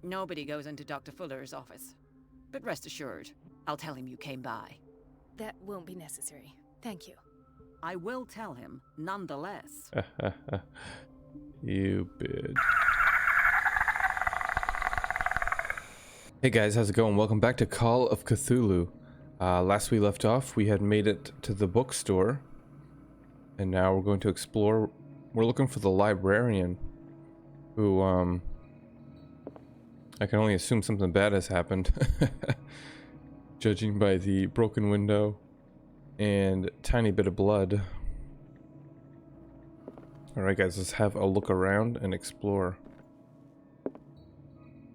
Nobody goes into Dr. Fuller's office. But rest assured, I'll tell him you came by. That won't be necessary. Thank you. I will tell him, nonetheless. You bitch. Hey guys, how's it going? Welcome back to Call of Cthulhu. Last we left off, we had made it to the bookstore. And now we're going to explore. We're looking for the librarian. Who, I can only assume something bad has happened. Judging by the broken window and tiny bit of blood. Alright guys, let's have a look around and explore.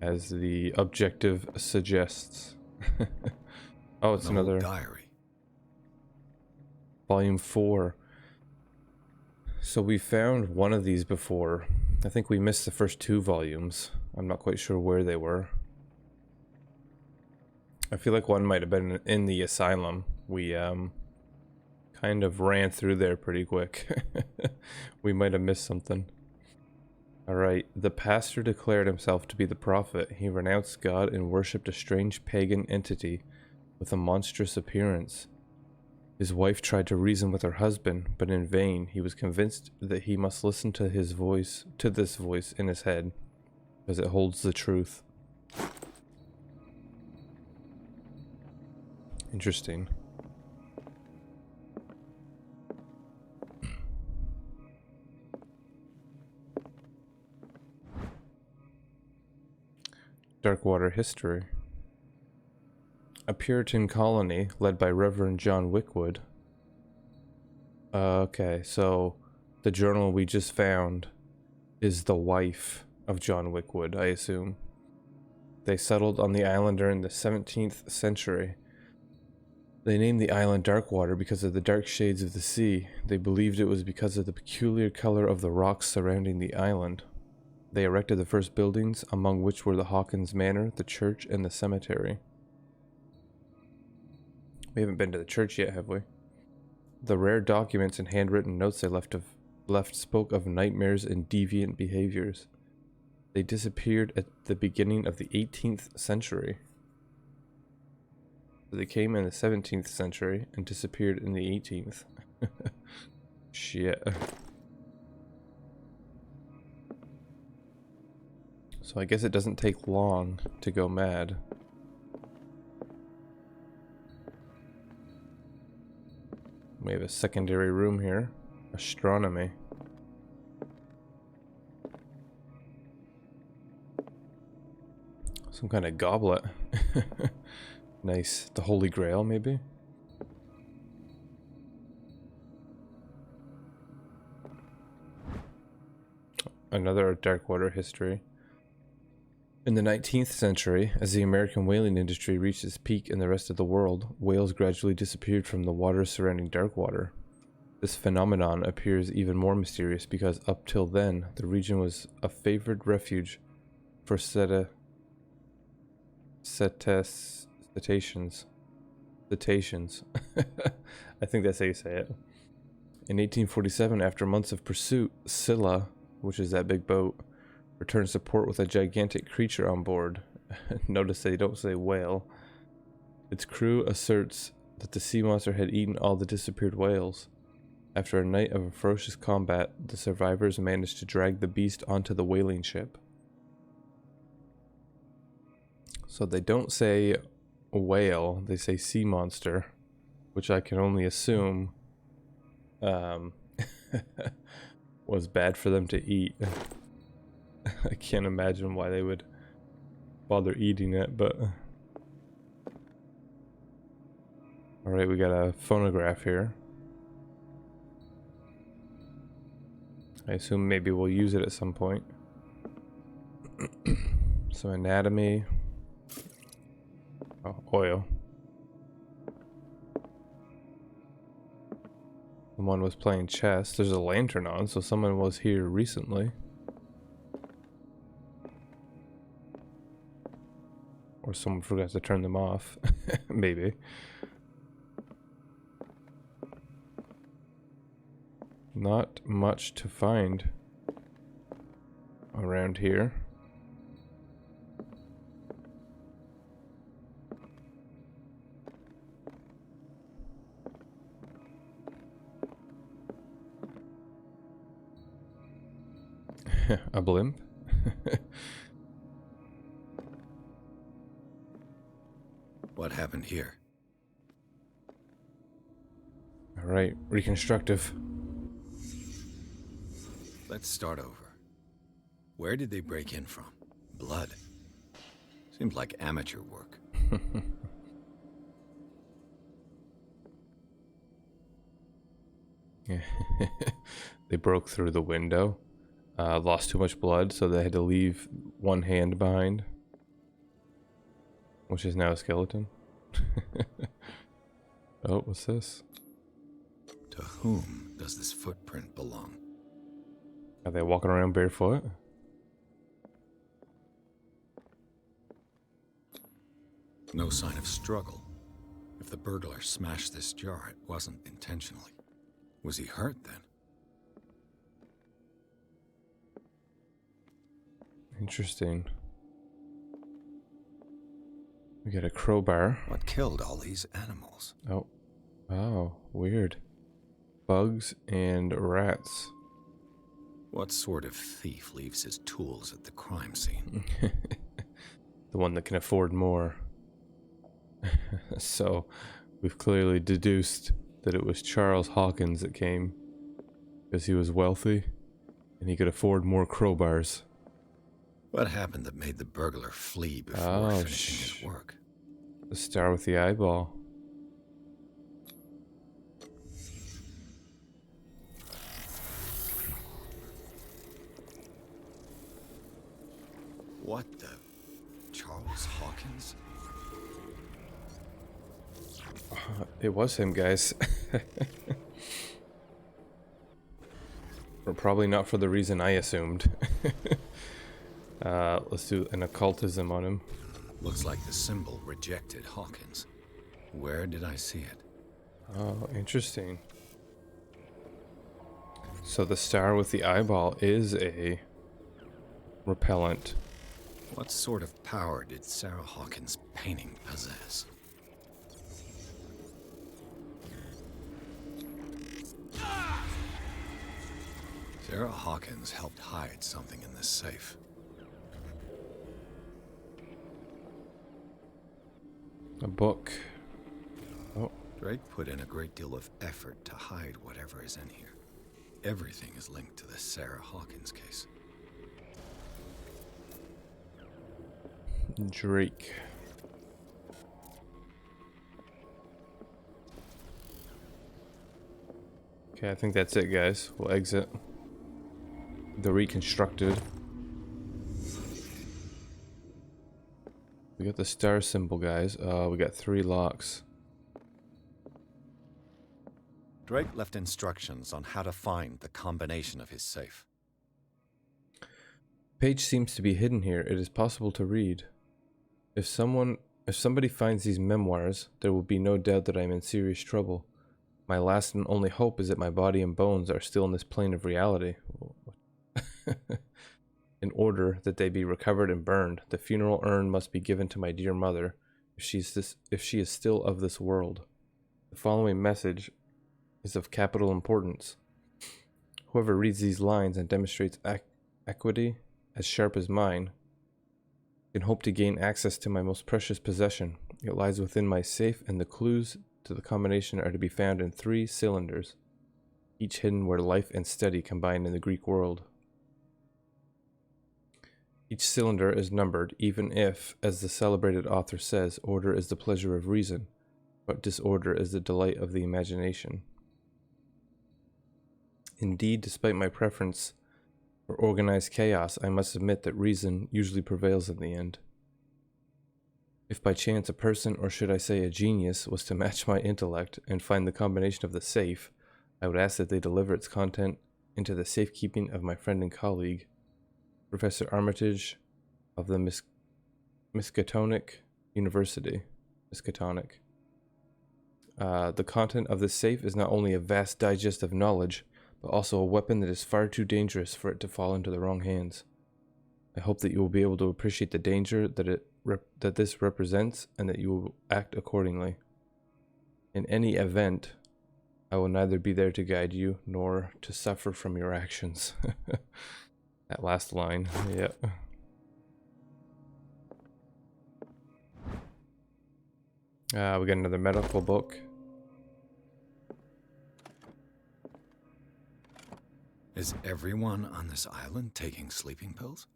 As the objective suggests. Oh, it's another diary. Volume 4. So we found one of these before. I think we missed the first 2 volumes. I'm not quite sure where they were. I feel like one might have been in the asylum. We kind of ran through there pretty quick. We might have missed something. Alright, the pastor declared himself to be the prophet. He renounced God and worshipped a strange pagan entity with a monstrous appearance. His wife tried to reason with her husband, but in vain. He was convinced that he must listen to his voice, to this voice in his head, because it holds the truth. Interesting. Darkwater history. A Puritan colony led by Reverend John Wickwood. Okay, so the journal we just found is the wife of John Wickwood, I assume. They settled on the island during the 17th century. They named the island Darkwater because of the dark shades of the sea. They believed it was because of the peculiar color of the rocks surrounding the island. They erected the first buildings, among which were the Hawkins Manor, the church, and the cemetery. We haven't been to the church yet, have we? The rare documents and handwritten notes they left spoke of nightmares and deviant behaviors. They disappeared at the beginning of the 18th century. So they came in the 17th century and disappeared in the 18th. Shit. So I guess it doesn't take long to go mad. We have a secondary room here. Astronomy. Some kind of goblet. Nice. The Holy Grail, maybe? Another Darkwater history. In the 19th century, as the American whaling industry reached its peak in the rest of the world, whales gradually disappeared from the waters surrounding Darkwater. This phenomenon appears even more mysterious because up till then, the region was a favored refuge for cetaceans. I think that's how you say it. In 1847, after months of pursuit, Scylla, which is that big boat, returns to port with a gigantic creature on board. Notice they don't say whale. Its crew asserts that the sea monster had eaten all the disappeared whales. After a night of ferocious combat, the survivors managed to drag the beast onto the whaling ship. So they don't say whale, they say sea monster, which I can only assume was bad for them to eat. I can't imagine why they would bother eating it, but... Alright, we got a phonograph here. I assume maybe we'll use it at some point. Some anatomy. Oh, oil. Someone was playing chess. There's a lantern on, so someone was here recently. Or someone forgot to turn them off. Maybe. Not much to find around here. A blimp? What happened here? Alright, reconstructive. Let's start over. Where did they break in from? Blood. Seems like amateur work. They broke through the window. Lost too much blood, so they had to leave one hand behind. Which is now a skeleton. Oh, what's this? To whom does this footprint belong? Are they walking around barefoot? No sign of struggle. If the burglar smashed this jar, it wasn't intentionally. Was he hurt then? Interesting. We got a crowbar. What killed all these animals? Oh. Oh, weird. Bugs and rats. What sort of thief leaves his tools at the crime scene? The one that can afford more. So, we've clearly deduced that it was Charles Hawkins that came. Because he was wealthy, and he could afford more crowbars. What happened that made the burglar flee before finishing his work? The star with the eyeball. What the? Charles Hawkins? It was him, guys. Or probably not for the reason I assumed. Let's do an occultism on him. Looks like the symbol rejected Hawkins. Where did I see it? Oh, interesting. So the star with the eyeball is a repellent. What sort of power did Sarah Hawkins' painting possess? Sarah Hawkins helped hide something in this safe. A book. Oh, Drake put in a great deal of effort to hide whatever is in here. Everything is linked to the Sarah Hawkins case. Drake. Okay, I think that's it, guys. We'll exit. The reconstructed. We got the star symbol, guys. We got 3 locks. Drake left instructions on how to find the combination of his safe. Page seems to be hidden here. It is possible to read. If somebody finds these memoirs, there will be no doubt that I am in serious trouble. My last and only hope is that my body and bones are still in this plane of reality. In order that they be recovered and burned, the funeral urn must be given to my dear mother, if she is still of this world. The following message is of capital importance. Whoever reads these lines and demonstrates equity as sharp as mine can hope to gain access to my most precious possession. It lies within my safe, and the clues to the combination are to be found in 3 cylinders, each hidden where life and steady combine in the Greek world. Each cylinder is numbered, even if, as the celebrated author says, order is the pleasure of reason, but disorder is the delight of the imagination. Indeed, despite my preference for organized chaos, I must admit that reason usually prevails in the end. If by chance a person, or should I say a genius, was to match my intellect and find the combination of the safe, I would ask that they deliver its content into the safekeeping of my friend and colleague, Professor Armitage of the Miskatonic University. Miskatonic. The content of this safe is not only a vast digest of knowledge, but also a weapon that is far too dangerous for it to fall into the wrong hands. I hope that you will be able to appreciate the danger that this represents, and that you will act accordingly. In any event, I will neither be there to guide you, nor to suffer from your actions. That last line, yep. We got another medical book. Is everyone on this island taking sleeping pills?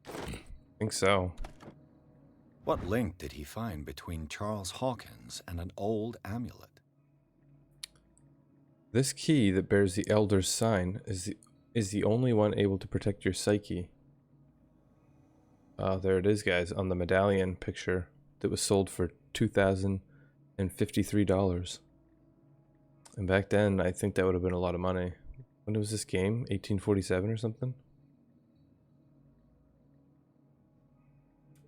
I think so. What link did he find between Charles Hawkins and an old amulet? This key that bears the Elder's sign is the only one able to protect your psyche. There it is, guys, on the medallion picture that was sold for $2,053. And back then, I think that would have been a lot of money. When was this game? 1847 or something?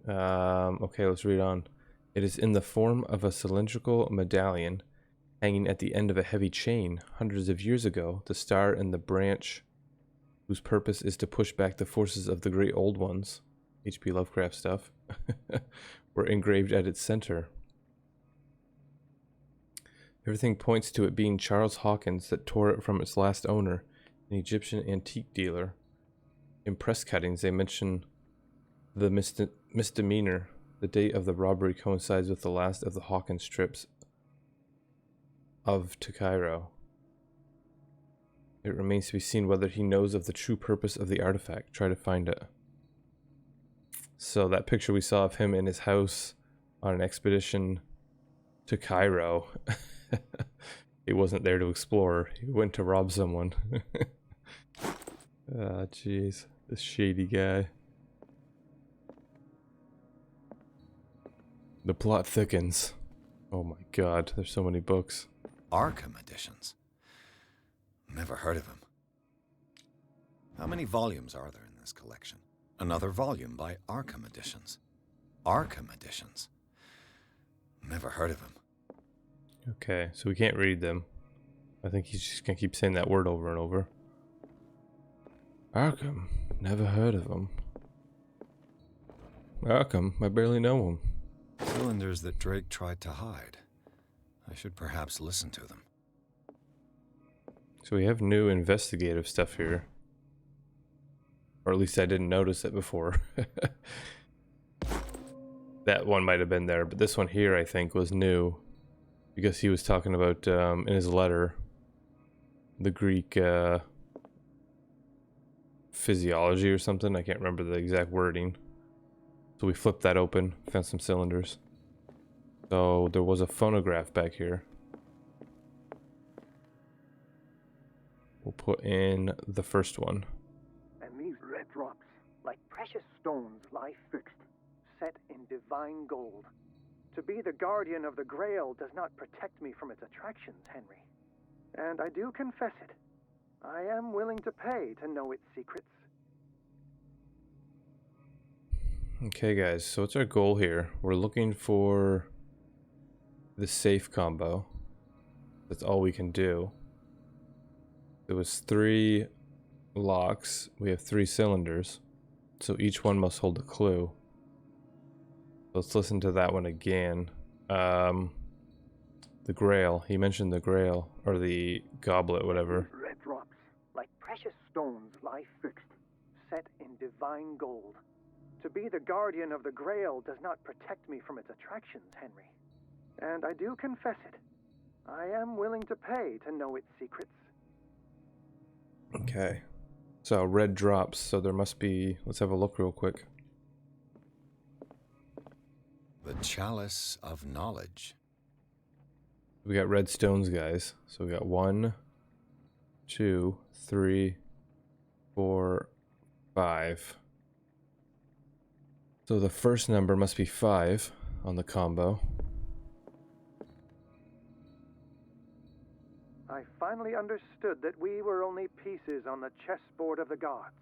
Okay, let's read on. It is in the form of a cylindrical medallion hanging at the end of a heavy chain. Hundreds of years ago, the star and the branch, whose purpose is to push back the forces of the great old ones, H.P. Lovecraft stuff, were engraved at its center. Everything points to it being Charles Hawkins that tore it from its last owner, an Egyptian antique dealer. In press cuttings, they mention the misdemeanor. The date of the robbery coincides with the last of the Hawkins trips to Cairo. It remains to be seen whether he knows of the true purpose of the artifact. Try to find it. So that picture we saw of him in his house on an expedition to Cairo. He wasn't there to explore. He went to rob someone. Ah, jeez. This shady guy. The plot thickens. Oh my god, there's so many books. Arkham editions. Never heard of him. How many volumes are there in this collection? Another volume by Arkham editions. Arkham editions. Never heard of him. Okay, so we can't read them. I think he's just gonna keep saying that word over and over. Arkham, never heard of him. Arkham, I barely know him. Cylinders that Drake tried to hide. I should perhaps listen to them. So we have new investigative stuff here. Or at least I didn't notice it before. That one might have been there, but this one here I think was new. Because he was talking about, in his letter, the Greek physiology or something. I can't remember the exact wording. So we flipped that open, found some cylinders. So there was a phonograph back here. We'll put in the first one. And these red drops, like precious stones, lie fixed, set in divine gold. To be the guardian of the Grail does not protect me from its attractions, Henry. And I do confess it. I am willing to pay to know its secrets. Okay guys, so what's our goal here? We're looking for the safe combo. That's all we can do. There was 3 locks. We have 3 cylinders. So each one must hold a clue. Let's listen to that one again. The Grail. He mentioned the Grail, or the goblet, whatever. These red drops, like precious stones, lie fixed, set in divine gold. To be the guardian of the Grail does not protect me from its attractions, Henry. And I do confess it. I am willing to pay to know its secrets. Okay. So red drops, so there must be... Let's have a look real quick. The Chalice of Knowledge. We got red stones, guys. So we got 1, 2, 3, 4, 5. So the first number must be 5 on the combo. I finally understood that we were only pieces on the chessboard of the gods.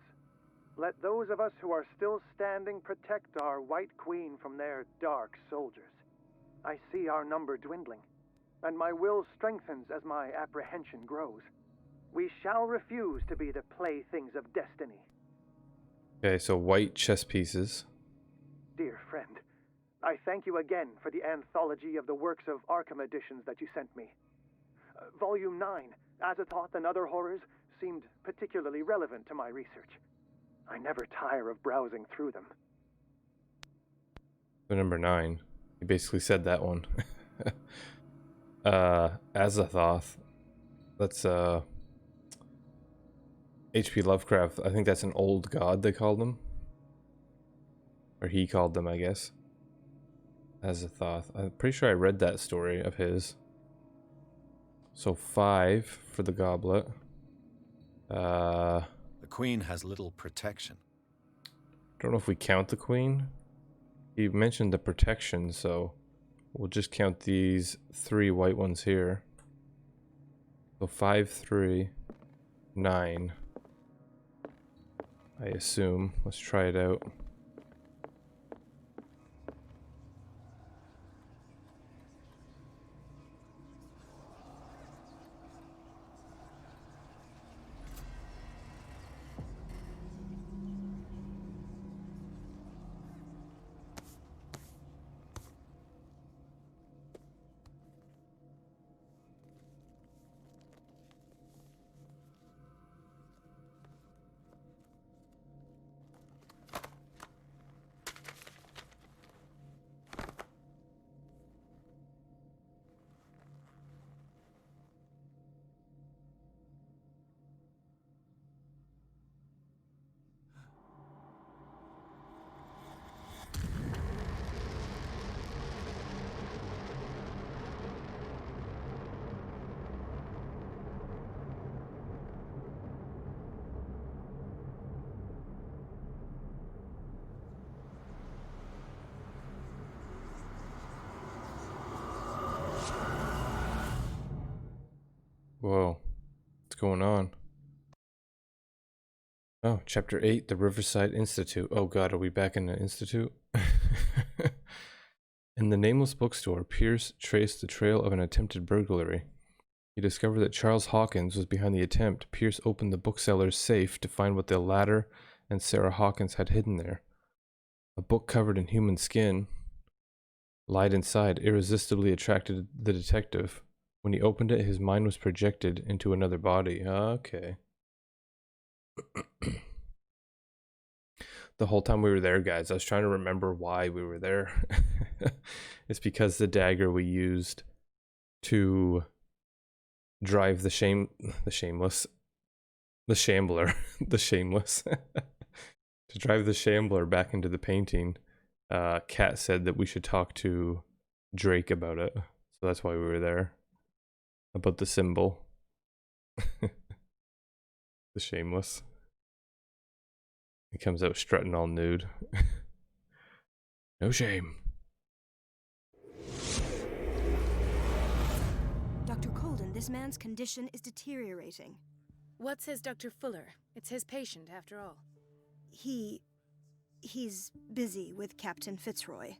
Let those of us who are still standing protect our White Queen from their dark soldiers. I see our number dwindling, and my will strengthens as my apprehension grows. We shall refuse to be the playthings of destiny. Okay, so white chess pieces. Dear friend, I thank you again for the anthology of the works of Arkham editions that you sent me. Volume 9, Azathoth and Other Horrors, seemed particularly relevant to my research. I never tire of browsing through them. So number 9. He basically said that one. Azathoth. That's H.P. Lovecraft. I think that's an old god they called him. Or he called them, I guess. Azathoth. I'm pretty sure I read that story of his. So 5 for the goblet. The queen has little protection. Don't know if we count the queen. He mentioned the protection, so we'll just count these 3 white ones here. So 5, 3, 9. I assume. Let's try it out. Whoa. What's going on? Oh, chapter 8, the Riverside Institute. Oh god, are we back in the Institute? In the nameless bookstore, Pierce traced the trail of an attempted burglary. He discovered that Charles Hawkins was behind the attempt. Pierce opened the bookseller's safe to find what the latter and Sarah Hawkins had hidden there. A book covered in human skin lied inside, irresistibly attracted the detective. When he opened it, his mind was projected into another body. Okay. The whole time we were there, guys, I was trying to remember why we were there. It's because the dagger we used to drive the shameless, the shambler, the shameless, to drive the shambler back into the painting. Kat said that we should talk to Drake about it, so that's why we were there. About the symbol. The shameless. He comes out strutting all nude. No shame. Dr. Colden, this man's condition is deteriorating. What says Dr. Fuller? It's his patient, after all. He's busy with Captain Fitzroy.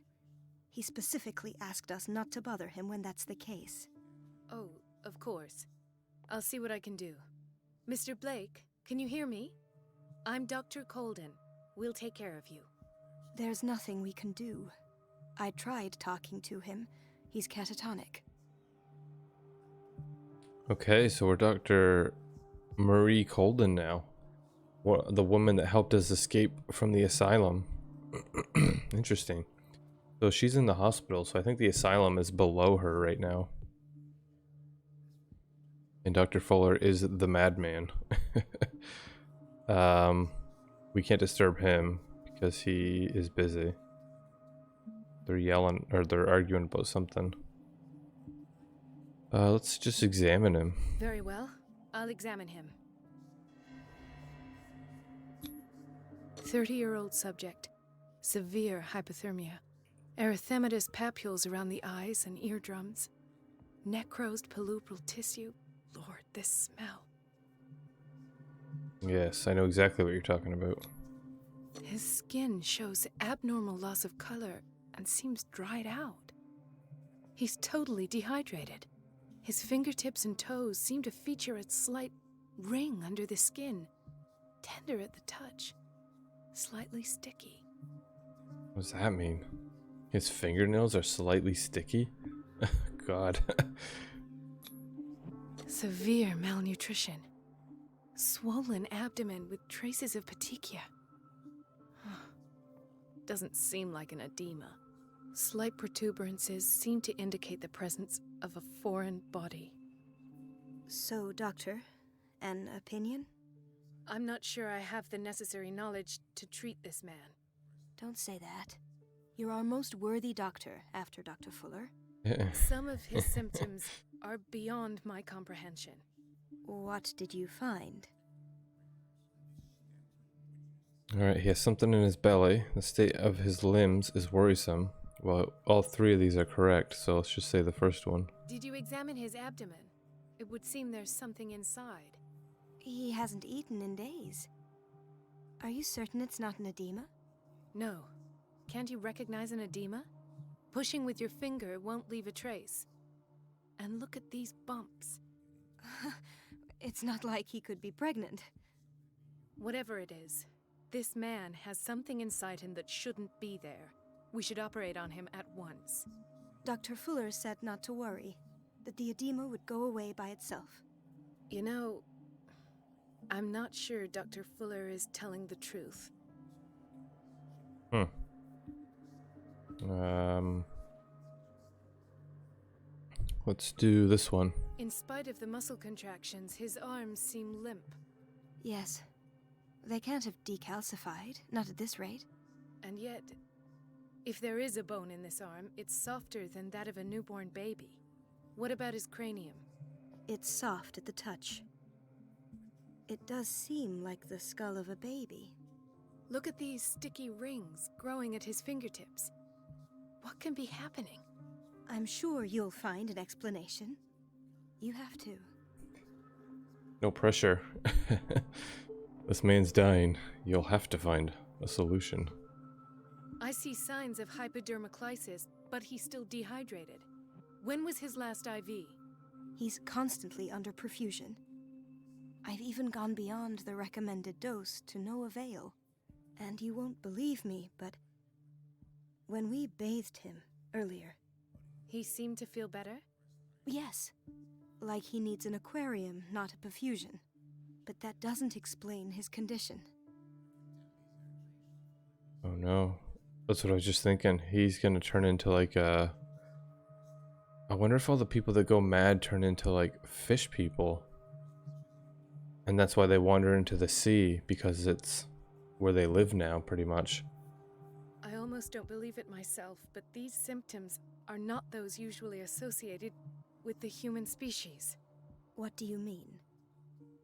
He specifically asked us not to bother him when that's the case. Oh, of course. I'll see what I can do. Mr. Blake, can you hear me? I'm Dr. Colden. We'll take care of you. There's nothing we can do. I tried talking to him. He's catatonic. Okay, so we're Dr. Marie Colden now. The woman that helped us escape from the asylum. Interesting. So she's in the hospital, so I think the asylum is below her right now. And Dr. Fuller is the madman. We can't disturb him because he is busy. They're yelling, or they're arguing about something. Let's just examine him. Very well. I'll examine him. 30-year-old subject. Severe hypothermia. Erythematous papules around the eyes and eardrums. Necrosed palpebral tissue. Lord, this smell. Yes, I know exactly what you're talking about. His skin shows abnormal loss of color and seems dried out. He's totally dehydrated. His fingertips and toes seem to feature a slight ring under the skin. Tender at the touch. Slightly sticky. What does that mean? His fingernails are slightly sticky? God. Severe malnutrition. Swollen abdomen with traces of petechia. Doesn't seem like an edema. Slight protuberances seem to indicate the presence of a foreign body. So, Doctor, an opinion? I'm not sure I have the necessary knowledge to treat this man. Don't say that. You're our most worthy doctor after Dr. Fuller. Some of his symptoms are beyond my comprehension. What did you find? Alright, he has something in his belly. The state of his limbs is worrisome. Well, all three of these are correct, so let's just say the first one. Did you examine his abdomen? It would seem there's something inside. He hasn't eaten in days. Are you certain it's not an edema? No. Can't you recognize an edema? Pushing with your finger won't leave a trace. And look at these bumps. It's not like he could be pregnant. Whatever it is, this man has something inside him that shouldn't be there. We should operate on him at once. Dr. Fuller said not to worry, that the edema would go away by itself. You know, I'm not sure Dr. Fuller is telling the truth. Let's do this one. In spite of the muscle contractions, his arms seem limp. Yes. They can't have decalcified, not at this rate. And yet, if there is a bone in this arm, it's softer than that of a newborn baby. What about his cranium? It's soft at the touch. It does seem like the skull of a baby. Look at these sticky rings growing at his fingertips. What can be happening? I'm sure you'll find an explanation. You have to. No pressure. This man's dying. You'll have to find a solution. I see signs of hypodermoclysis, but he's still dehydrated. When was his last IV? He's constantly under perfusion. I've even gone beyond the recommended dose to no avail. And you won't believe me, but when we bathed him earlier... He seemed to feel better? Yes. Like he needs an aquarium, not a perfusion. But that doesn't explain his condition. Oh no. That's what I was just thinking. He's gonna turn into like a... I wonder if all the people that go mad turn into like fish people. And that's why they wander into the sea, because it's where they live now, pretty much. I almost don't believe it myself, but these symptoms are not those usually associated with the human species. What do you mean?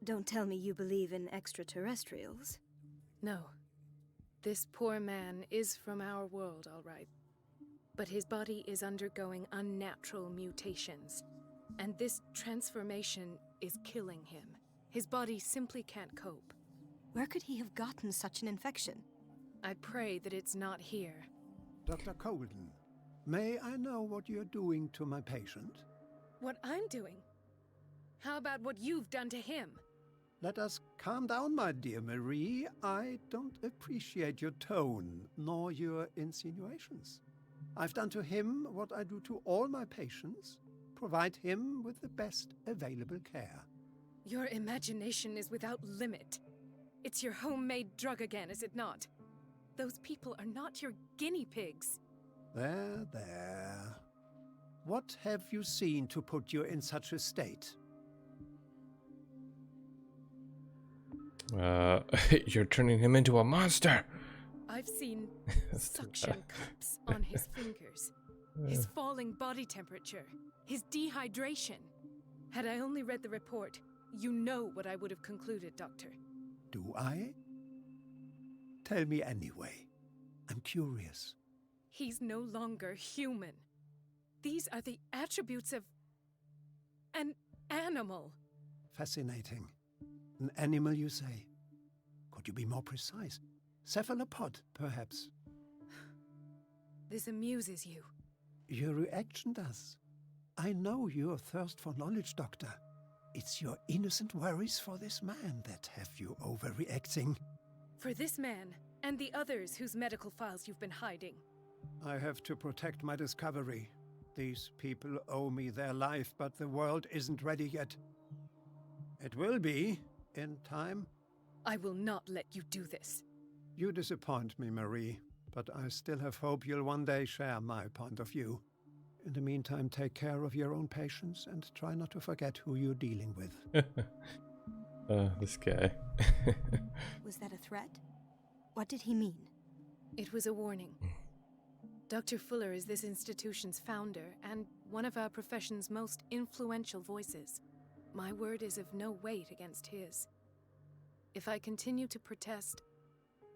Don't tell me you believe in extraterrestrials. No. This poor man is from our world, all right. But his body is undergoing unnatural mutations. And this transformation is killing him. His body simply can't cope. Where could he have gotten such an infection? I pray that it's not here. Dr. Colden, may I know what you're doing to my patient? What I'm doing? How about what you've done to him? Let us calm down, my dear Marie. I don't appreciate your tone, nor your insinuations. I've done to him what I do to all my patients, provide him with the best available care. Your imagination is without limit. It's your homemade drug again, is it not? Those people are not your guinea pigs. There, there. What have you seen to put you in such a state? You're turning him into a monster! I've seen suction cups on his fingers, his falling body temperature, his dehydration. Had I only read the report, you know what I would have concluded, Doctor. Do I? Tell me anyway. I'm curious. He's no longer human. These are the attributes of an animal. Fascinating. An animal, you say? Could you be more precise? Cephalopod, perhaps? This amuses you. Your reaction does. I know your thirst for knowledge, Doctor. It's your innocent worries for this man that have you overreacting. For this man, and the others whose medical files you've been hiding. I have to protect my discovery. These people owe me their life, but the world isn't ready yet. It will be, in time. I will not let you do this. You disappoint me, Marie. but I still have hope you'll one day share my point of view. In the meantime, take care of your own patients and try not to forget who you're dealing with. This guy. Was that a threat? What did he mean? It was a warning. Dr. Fuller is this institution's founder and one of our profession's most influential voices. My word is of no weight against his. If I continue to protest,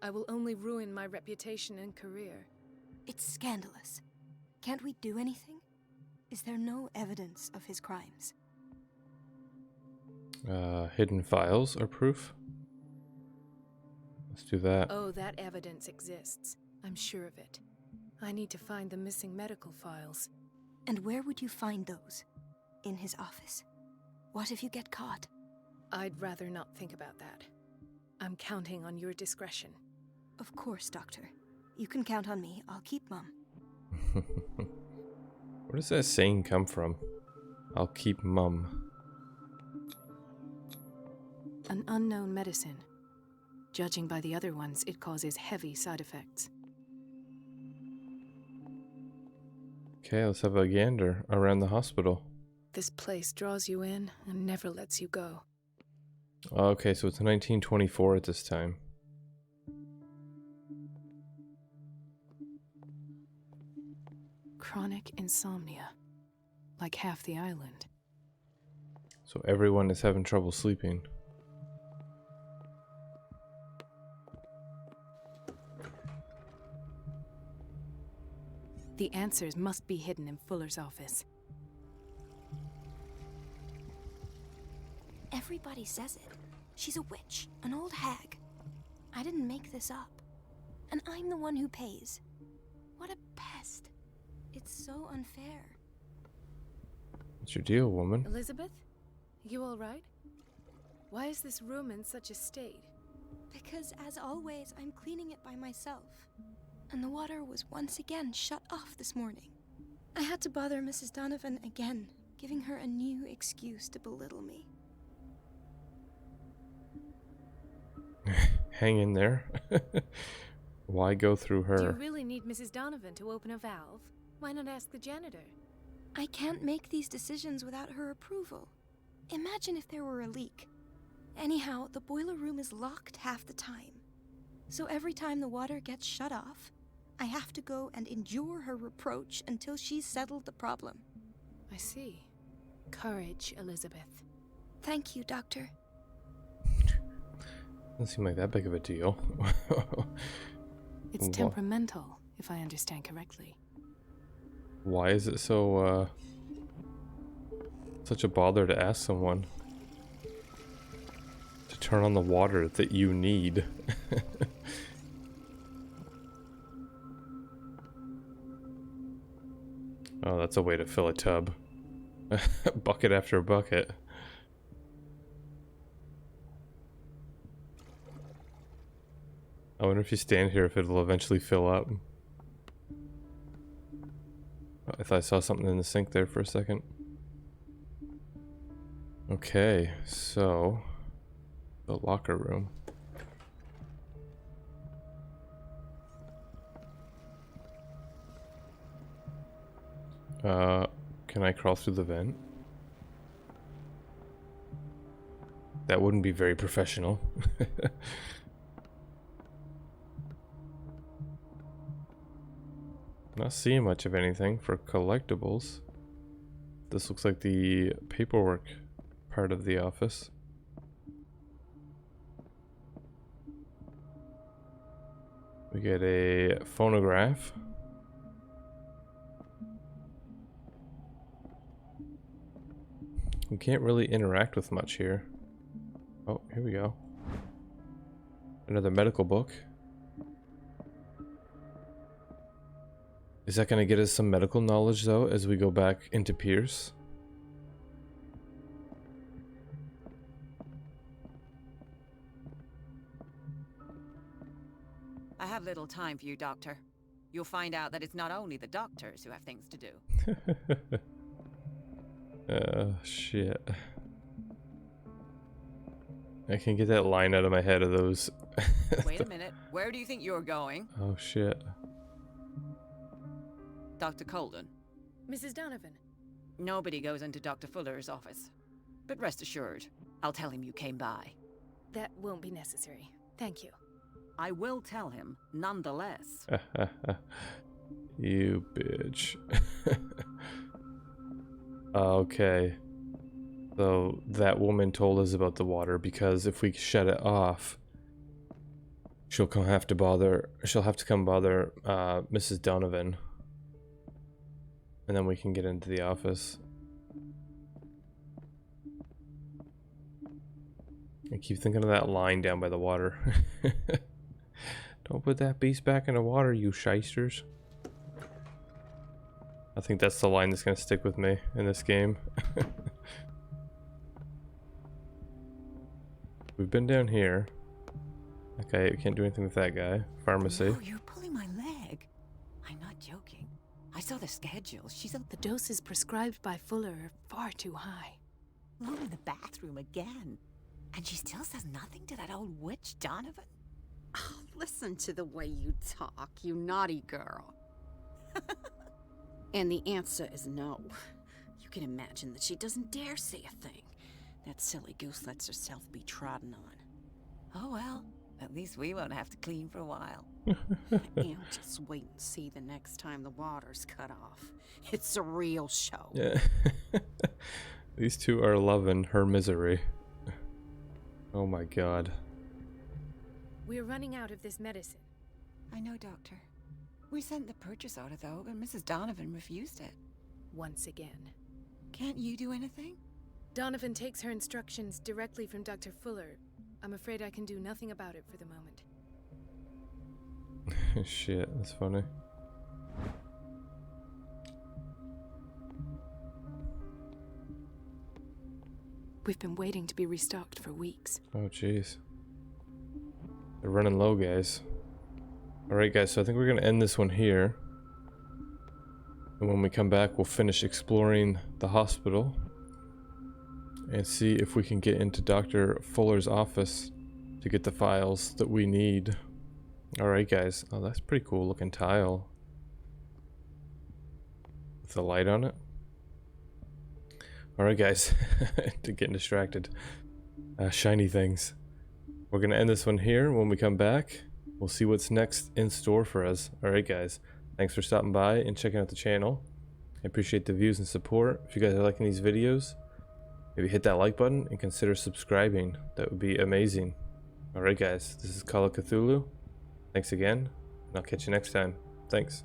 I will only ruin my reputation and career. It's scandalous. Can't we do anything? Is there no evidence of his crimes? Hidden files are proof. Let's do that. Oh, that evidence exists. I'm sure of it. I need to find the missing medical files. And where would you find those? In his office? What if you get caught? I'd rather not think about that. I'm counting on your discretion. Of course, Doctor. You can count on me. I'll keep mum. Where does that saying come from? I'll keep mum. An unknown medicine. Judging by the other ones, it causes heavy side effects. Okay, let's have a gander around the hospital. This place draws you in and never lets you go. Okay, so it's 1924 at this time. Chronic insomnia. Like half the island. So everyone is having trouble sleeping. The answers must be hidden in Fuller's office. Everybody says it. She's a witch, an old hag. I didn't make this up. And I'm the one who pays. What a pest. It's so unfair. What's your deal, woman? Elizabeth? You all right? Why is this room in such a state? Because, as always, I'm cleaning it by myself. And the water was once again shut off this morning. I had to bother Mrs. Donovan again, giving her a new excuse to belittle me. Hang in there. Why go through her? Do you really need Mrs. Donovan to open a valve? Why not ask the janitor? I can't make these decisions without her approval. Imagine if there were a leak. Anyhow, the boiler room is locked half the time. So every time the water gets shut off, I have to go and endure her reproach until she's settled the problem. I see. Courage, Elizabeth. Thank you, Doctor. Doesn't seem like that big of a deal. It's temperamental, if I understand correctly. Why is it so, such a bother to ask someone to turn on the water that you need? Oh, that's a way to fill a tub. Bucket after bucket. I wonder if you stand here if it'll eventually fill up. I thought I saw something in the sink there for a second. Okay, so the locker room. Can I crawl through the vent? That wouldn't be very professional. Not seeing much of anything for collectibles. This looks like the paperwork part of the office. We get a phonograph. We can't really interact with much here. Oh, here we go. Another medical book. Is that going to get us some medical knowledge, though, as we go back into Pierce? I have little time for you, Doctor. You'll find out that it's not only the doctors who have things to do. Shit. I can get that line out of my head of those. Wait a minute. Where do you think you're going? Oh, shit. Dr. Colden. Mrs. Donovan. Nobody goes into Dr. Fuller's office. But rest assured, I'll tell him you came by. That won't be necessary. Thank you. I will tell him, nonetheless. You bitch. Okay. So that woman told us about the water because if we shut it off, she'll have to come bother Mrs. Donovan. And then we can get into the office. I keep thinking of that line down by the water. Don't put that beast back in the water, you shysters. I think that's the line that's gonna stick with me in this game. We've been down here. Okay, we can't do anything with that guy. Pharmacy. No, you're pulling my leg. I'm not joking. I saw the schedule. She's The doses prescribed by Fuller are far too high. alone in the bathroom again. And she still says nothing to that old witch Donovan? Oh, listen to the way you talk, you naughty girl. And the answer is no. You can imagine that she doesn't dare say a thing. That silly goose lets herself be trodden on. Oh well, at least we won't have to clean for a while. And just wait and see the next time the water's cut off. It's a real show. Yeah. These two are loving her misery. Oh my god. We're running out of this medicine. I know, Doctor. We sent the purchase order, though, but Mrs. Donovan refused it. Once again. Can't you do anything? Donovan takes her instructions directly from Dr. Fuller. I'm afraid I can do nothing about it for the moment. Shit, that's funny. We've been waiting to be restocked for weeks. Oh jeez. They're running low, guys. Alright guys, so I think we're gonna end this one here. And when we come back, we'll finish exploring the hospital. And see if we can get into Dr. Fuller's office to get the files that we need. Alright guys. Oh, that's pretty cool looking tile. With the light on it. Alright guys. Getting distracted. Shiny things. We're gonna end this one here. When we come back, we'll see what's next in store for us. Alright guys. Thanks for stopping by and checking out the channel. I appreciate the views and support. If you guys are liking these videos, maybe hit that like button and consider subscribing. That would be amazing. Alright guys, this is Call of Cthulhu. Thanks again, and I'll catch you next time. Thanks.